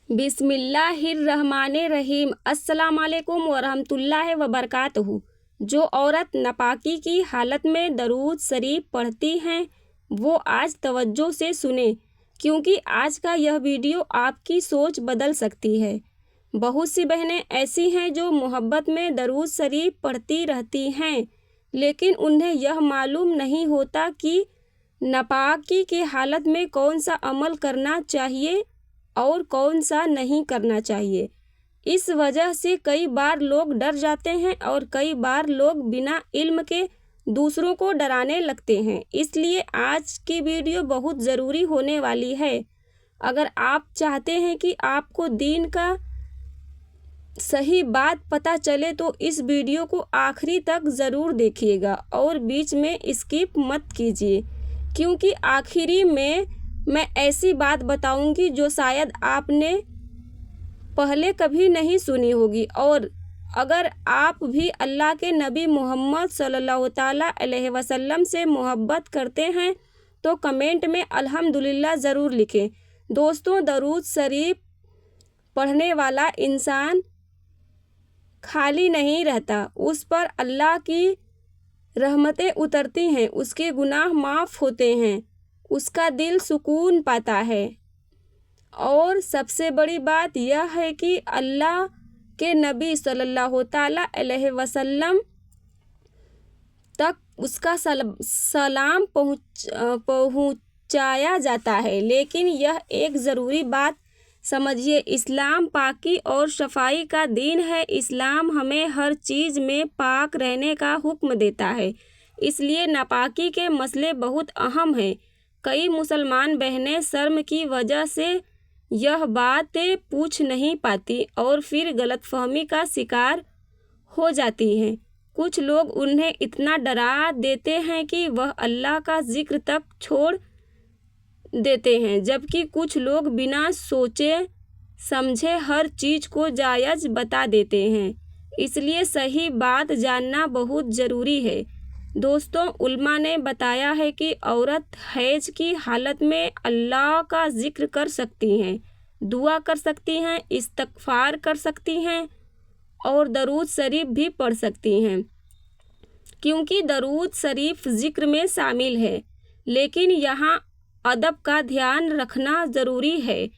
बिस्मिल्लाहिर्रहमानिर्रहीम। अस्सलाम वालेकुम वरहमतुल्लाहि वबरकातुहू। जो औरत नापाकी की हालत में दरूद शरीफ पढ़ती हैं वो आज तवज्जो से सुने, क्योंकि आज का यह वीडियो आपकी सोच बदल सकती है। बहुत सी बहनें ऐसी हैं जो मोहब्बत में दरूद शरीफ पढ़ती रहती हैं, लेकिन उन्हें यह मालूम नहीं होता कि नापाकी की हालत में कौन सा अमल करना चाहिए और कौन सा नहीं करना चाहिए। इस वजह से कई बार लोग डर जाते हैं और कई बार लोग बिना इल्म के दूसरों को डराने लगते हैं। इसलिए आज की वीडियो बहुत ज़रूरी होने वाली है। अगर आप चाहते हैं कि आपको दीन का सही बात पता चले तो इस वीडियो को आखिरी तक ज़रूर देखिएगा और बीच में स्किप मत कीजिए, क्योंकि आखिरी में मैं ऐसी बात बताऊंगी जो शायद आपने पहले कभी नहीं सुनी होगी। और अगर आप भी अल्लाह के नबी मोहम्मद सल्लल्लाहु ताला अलैहि वसल्लम से मोहब्बत करते हैं तो कमेंट में अल्हम्दुलिल्लाह ज़रूर लिखें। दोस्तों, दरूद शरीफ पढ़ने वाला इंसान खाली नहीं रहता, उस पर अल्लाह की रहमतें उतरती हैं, उसके गुनाह माफ़ होते हैं, उसका दिल सुकून पाता है। और सबसे बड़ी बात यह है कि अल्लाह के नबी सल्लल्लाहु ताला अलैहि वसल्लम तक उसका सलाम पहुँचाया जाता है। लेकिन यह एक ज़रूरी बात समझिए, इस्लाम पाकी और सफाई का दीन है। इस्लाम हमें हर चीज़ में पाक रहने का हुक्म देता है, इसलिए नापाकी के मसले बहुत अहम हैं। कई मुसलमान बहनें शर्म की वजह से यह बातें पूछ नहीं पाती और फिर गलतफहमी का शिकार हो जाती हैं। कुछ लोग उन्हें इतना डरा देते हैं कि वह अल्लाह का जिक्र तक छोड़ देते हैं, जबकि कुछ लोग बिना सोचे समझे हर चीज़ को जायज़ बता देते हैं। इसलिए सही बात जानना बहुत ज़रूरी है। दोस्तों, उल्मा ने बताया है कि औरत हैज की हालत में अल्लाह का जिक्र कर सकती हैं, दुआ कर सकती हैं, इस्तग़फ़ार कर सकती हैं और दरूद शरीफ भी पढ़ सकती हैं, क्योंकि दरूद शरीफ जिक्र में शामिल है। लेकिन यहाँ अदब का ध्यान रखना ज़रूरी है।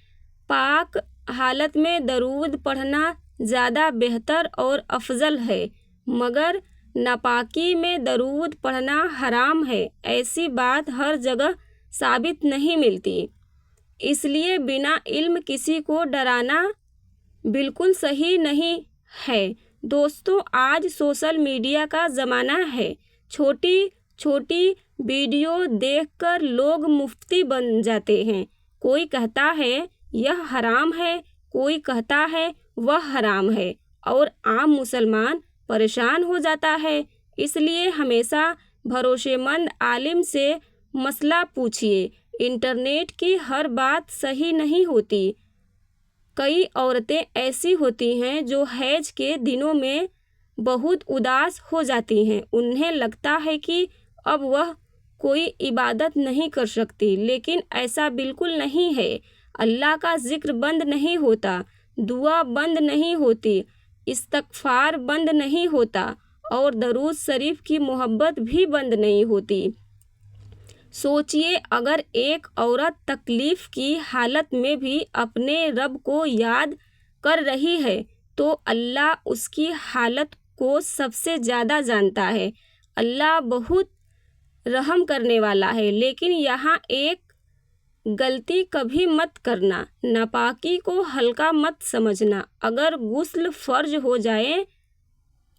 पाक हालत में दरूद पढ़ना ज़्यादा बेहतर और अफजल है, मगर नापाकी में दरूद पढ़ना हराम है। ऐसी बात हर जगह साबित नहीं मिलती, इसलिए बिना इल्म किसी को डराना बिल्कुल सही नहीं है। दोस्तों, आज सोशल मीडिया का ज़माना है। छोटी छोटी वीडियो देखकर लोग मुफ्ती बन जाते हैं। कोई कहता है यह हराम है, कोई कहता है वह हराम है, और आम मुसलमान परेशान हो जाता है। इसलिए हमेशा भरोसेमंद आलिम से मसला पूछिए। इंटरनेट की हर बात सही नहीं होती। कई औरतें ऐसी होती हैं जो हैज के दिनों में बहुत उदास हो जाती हैं। उन्हें लगता है कि अब वह कोई इबादत नहीं कर सकती, लेकिन ऐसा बिल्कुल नहीं है। अल्लाह का जिक्र बंद नहीं होता, दुआ बंद नहीं होती, इस्तग़फ़ार बंद नहीं होता और दरूद शरीफ की मोहब्बत भी बंद नहीं होती। सोचिए, अगर एक औरत तकलीफ़ की हालत में भी अपने रब को याद कर रही है तो अल्लाह उसकी हालत को सबसे ज़्यादा जानता है। अल्लाह बहुत रहम करने वाला है। लेकिन यहाँ एक गलती कभी मत करना, नापाकी को हल्का मत समझना। अगर गुस्ल फ़र्ज हो जाए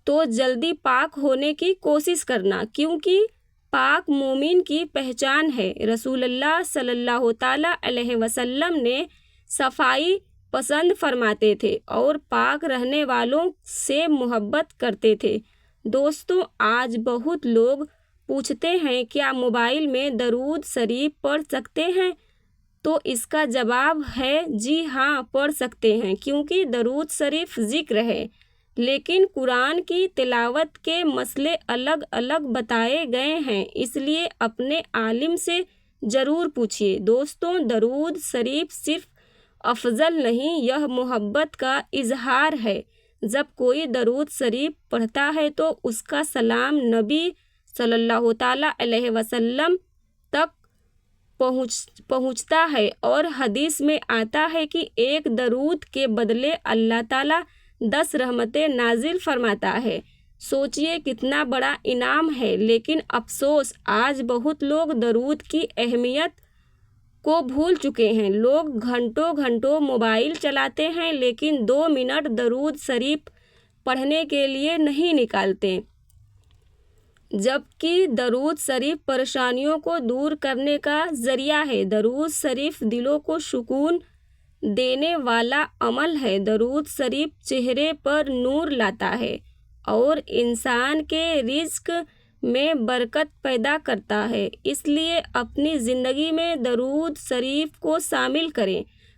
तो जल्दी पाक होने की कोशिश करना, क्योंकि पाक मोमिन की पहचान है। रसूलुल्लाह सल्लल्लाहु ताला अलैहि वसल्लम ने सफाई पसंद फरमाते थे और पाक रहने वालों से मोहब्बत करते थे। दोस्तों, आज बहुत लोग पूछते हैं क्या मोबाइल में दरूद शरीफ पढ़ सकते हैं? तो इसका जवाब है जी हाँ, पढ़ सकते हैं, क्योंकि दरूद शरीफ ज़िक्र है। लेकिन कुरान की तिलावत के मसले अलग अलग बताए गए हैं, इसलिए अपने आलिम से ज़रूर पूछिए। दोस्तों, दरूद शरीफ सिर्फ افضل نہیں، یہ محبت کا اظہار ہے۔ جب کوئی درود شریف پڑھتا ہے تو اس کا سلام نبی صلی اللہ تعالیٰ علیہ وسلم تک پہنچتا ہے، اور حدیث میں آتا ہے کہ ایک درود کے بدلے اللہ تعالیٰ 10 رحمتیں نازل فرماتا ہے۔ سوچئے کتنا بڑا انعام ہے، لیکن افسوس آج بہت لوگ درود کی اہمیت کو بھول چکے ہیں۔ لوگ گھنٹوں گھنٹوں موبائل چلاتے ہیں لیکن 2 منٹ درود شریف پڑھنے کے لیے نہیں نکالتے، جبکہ درود شریف پریشانیوں کو دور کرنے کا ذریعہ ہے۔ درود شریف دلوں کو سکون دینے والا عمل ہے۔ درود شریف چہرے پر نور لاتا ہے اور انسان کے رزق میں برکت پیدا کرتا ہے۔ اس لیے اپنی زندگی میں درود شریف کو شامل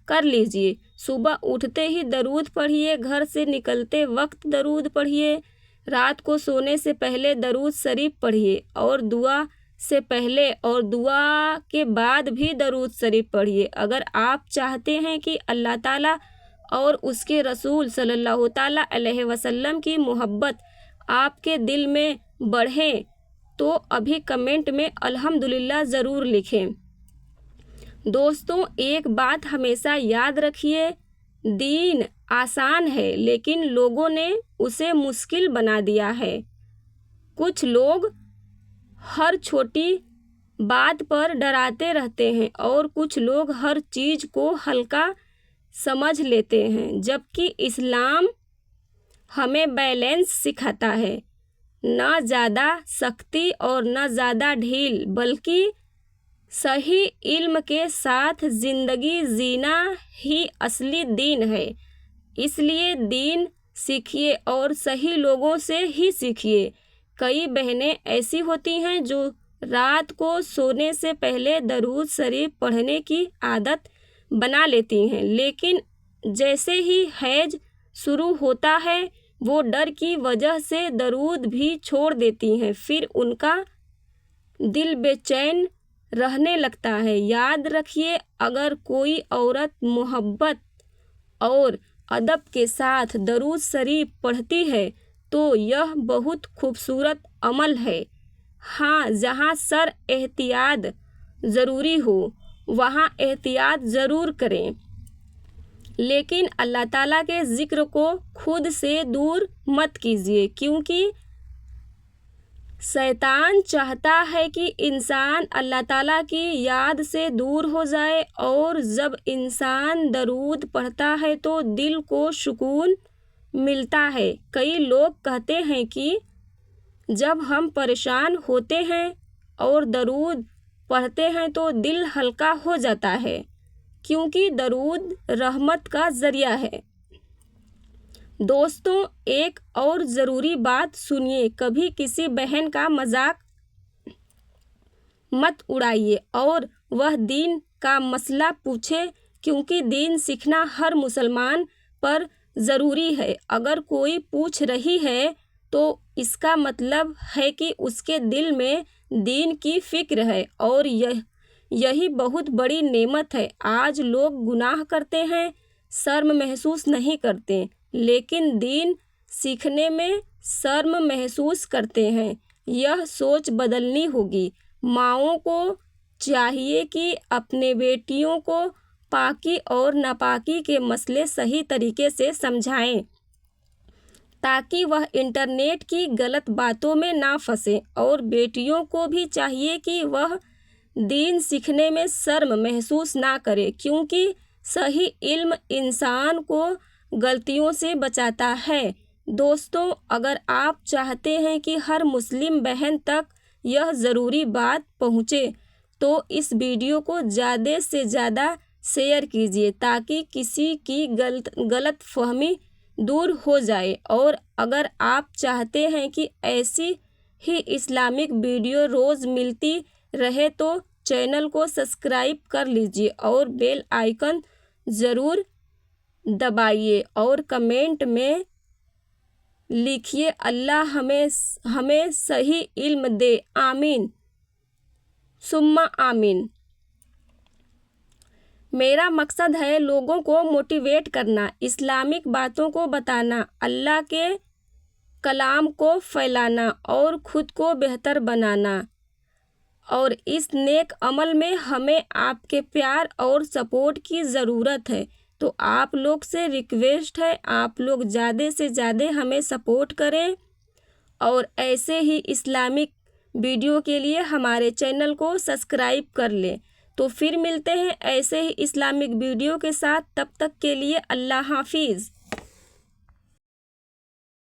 کر لیجئے۔ صبح اٹھتے ہی درود پڑھیے، گھر سے نکلتے وقت درود پڑھیے، رات کو سونے سے پہلے درود شریف پڑھیے، اور دعا سے پہلے اور دعا کے بعد بھی درود شریف پڑھیے۔ اگر آپ چاہتے ہیں کہ اللہ تعالیٰ اور اس کے رسول صلی اللہ تعالیٰ علیہ وسلم کی محبت آپ کے دل میں بڑھے تو ابھی کمنٹ میں الحمدللہ ضرور لکھیں۔ دوستوں، ایک بات ہمیشہ یاد رکھیے، دین آسان ہے لیکن لوگوں نے اسے مشکل بنا دیا ہے۔ کچھ لوگ ہر چھوٹی بات پر ڈراتے رہتے ہیں اور کچھ لوگ ہر چیز کو ہلکا سمجھ لیتے ہیں، جبکہ اسلام ہمیں بیلنس سکھاتا ہے، نہ زیادہ سختی اور نہ زیادہ ڈھیل، بلکہ صحیح علم کے ساتھ زندگی جینا ہی اصلی دین ہے۔ اس لیے دین سیکھیے اور صحیح لوگوں سے ہی سیکھیے۔ کئی بہنیں ایسی ہوتی ہیں جو رات کو سونے سے پہلے درود شریف پڑھنے کی عادت بنا لیتی ہیں، لیکن جیسے ہی حیض شروع ہوتا ہے وہ ڈر کی وجہ سے درود بھی چھوڑ دیتی ہیں، پھر ان کا دل بے چین رہنے لگتا ہے۔ یاد رکھیے، اگر کوئی عورت محبت اور ادب کے ساتھ درود شریف پڑھتی ہے تو یہ بہت خوبصورت عمل ہے۔ ہاں، جہاں احتیاط ضروری ہو وہاں احتیاط ضرور کریں، لیکن اللہ تعالیٰ کے ذکر کو خود سے دور مت کیجیے، کیونکہ شیطان چاہتا ہے کہ انسان اللہ تعالیٰ کی یاد سے دور ہو جائے، اور جب انسان درود پڑھتا ہے تو دل کو سکون ملتا ہے۔ کئی لوگ کہتے ہیں کہ جب ہم پریشان ہوتے ہیں اور درود پڑھتے ہیں تو دل ہلکا ہو جاتا ہے، کیونکہ درود رحمت کا ذریعہ ہے۔ دوستوں، ایک اور ضروری بات سنیے، کبھی کسی بہن کا مذاق مت اڑائیے اور وہ دین کا مسئلہ پوچھے، کیونکہ دین سیکھنا ہر مسلمان پر ضروری ہے۔ اگر کوئی پوچھ رہی ہے تو اس کا مطلب ہے کہ اس کے دل میں دین کی فکر ہے، اور یہی بہت بڑی نعمت ہے۔ آج لوگ گناہ کرتے ہیں، شرم محسوس نہیں کرتے، لیکن دین سیکھنے میں شرم محسوس کرتے ہیں۔ یہ سوچ بدلنی ہوگی۔ ماؤں کو چاہیے کہ اپنے بیٹیوں کو پاکی اور ناپاکی کے مسئلے صحیح طریقے سے سمجھائیں تاکہ وہ انٹرنیٹ کی غلط باتوں میں نہ پھنسیں، اور بیٹیوں کو بھی چاہیے کہ وہ دین سیکھنے میں شرم محسوس نہ کرے، کیونکہ صحیح علم انسان کو غلطیوں سے بچاتا ہے۔ دوستوں، اگر آپ چاہتے ہیں کہ ہر مسلم بہن تک یہ ضروری بات پہنچے تو اس ویڈیو کو زیادہ سے زیادہ شیئر کیجیے تاکہ کسی کی غلط فہمی دور ہو جائے، اور اگر آپ چاہتے ہیں کہ ایسی ہی اسلامک ویڈیو روز ملتی رہے تو چینل کو سبسکرائب کر لیجیے اور بیل آئیکن ضرور دبائیے، اور کمنٹ میں لکھیے اللہ ہمیں صحیح علم دے، آمین ثم آمین۔ میرا مقصد ہے لوگوں کو موٹیویٹ کرنا، اسلامک باتوں کو بتانا، اللہ کے کلام کو پھیلانا اور خود کو بہتر بنانا، اور اس نیک عمل میں ہمیں آپ کے پیار اور سپورٹ کی ضرورت ہے۔ تو آپ لوگ سے ریکویسٹ ہے، آپ لوگ زیادہ سے زیادہ ہمیں سپورٹ کریں اور ایسے ہی اسلامک ویڈیو کے لیے ہمارے چینل کو سبسکرائب کر لیں۔ تو پھر ملتے ہیں ایسے ہی اسلامک ویڈیو کے ساتھ، تب تک کے لیے اللہ حافظ۔